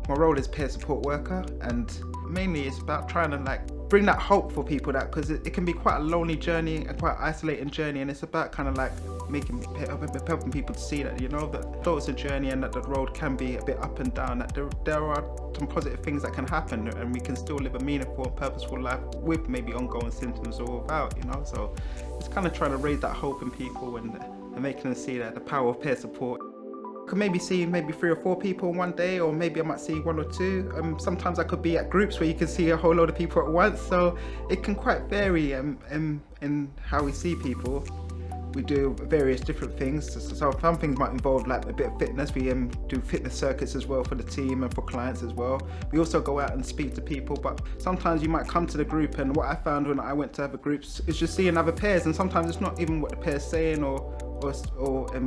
My role is peer support worker, and mainly it's about trying to like bring that hope for people, that because it can be quite a lonely journey and quite an isolating journey, and it's about kind of like helping people to see that, you know, that though it's a journey and that the road can be a bit up and down, that there are some positive things that can happen and we can still live a meaningful and purposeful life with maybe ongoing symptoms or without, you know. So it's kind of trying to raise that hope in people and making them see that the power of peer support. Could maybe see 3 or 4 people one day, or maybe I might see 1 or 2. Sometimes I could be at groups where you can see a whole load of people at once, so it can quite vary in how we see people. We do various different things, so some things might involve like a bit of fitness. We do fitness circuits as well for the team and for clients as well. We also go out and speak to people, but sometimes you might come to the group, and what I found when I went to other groups is just seeing other pairs, and sometimes it's not even what the pair's saying or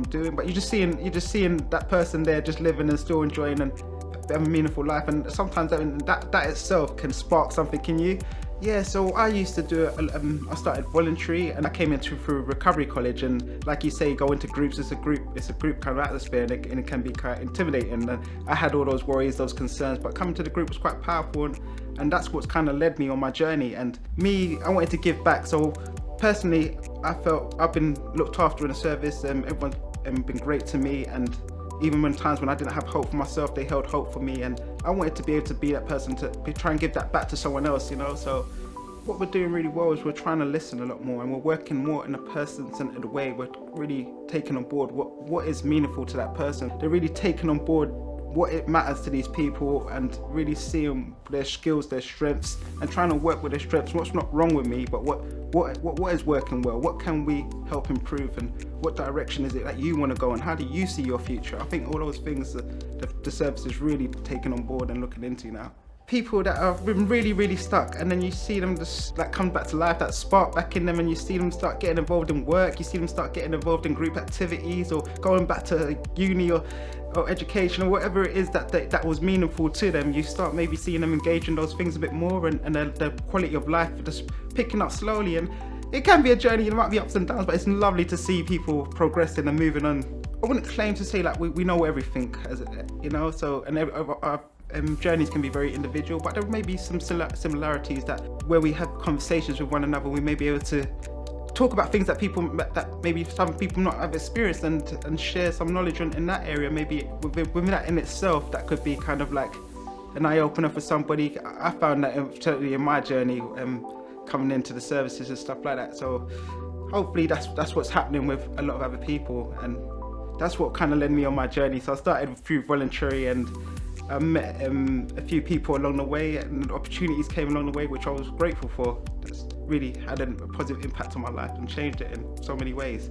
doing, but you're just seeing that person there just living and still enjoying and having a meaningful life, and sometimes that itself can spark something in you. Yeah, so I used to do I started voluntary, and I came through recovery college, and like you say, go into groups. It's a group kind of atmosphere, and it can be quite intimidating, and I had all those worries, those concerns, but coming to the group was quite powerful, and that's what's kind of led me on my journey. And I wanted to give back, so personally, I felt I've been looked after in the service, and everyone's been great to me, and even when times when I didn't have hope for myself, they held hope for me, and I wanted to be able to be that person to try and give that back to someone else, you know. So what we're doing really well is we're trying to listen a lot more, and we're working more in a person-centered way. We're really taking on board what is meaningful to that person. They're really taking on board what it matters to these people, and really seeing their skills, their strengths, and trying to work with their strengths. What's not wrong with me, but what is working well? What can we help improve, and what direction is it that you want to go, and how do you see your future? I think all those things that the service is really taking on board and looking into now. People that have been really, really stuck, and then you see them just like come back to life, that spark back in them, and you see them start getting involved in work, you see them start getting involved in group activities, or going back to uni or education, or whatever it is that was meaningful to them. You start maybe seeing them engage in those things a bit more, and the quality of life just picking up slowly. And it can be a journey, there might be ups and downs, but it's lovely to see people progressing and moving on. I wouldn't claim to say like we know everything, as you know, so, and our journeys can be very individual, but there may be some similarities that where we have conversations with one another, we may be able to talk about things that maybe some people not have experienced, and share some knowledge in that area. Maybe within that in itself, that could be kind of like an eye-opener for somebody. I found that certainly in my journey, coming into the services and stuff like that. So hopefully that's what's happening with a lot of other people, and that's what kind of led me on my journey. So I started through voluntary, and I met a few people along the way, and opportunities came along the way which I was grateful for. That's really had a positive impact on my life and changed it in so many ways.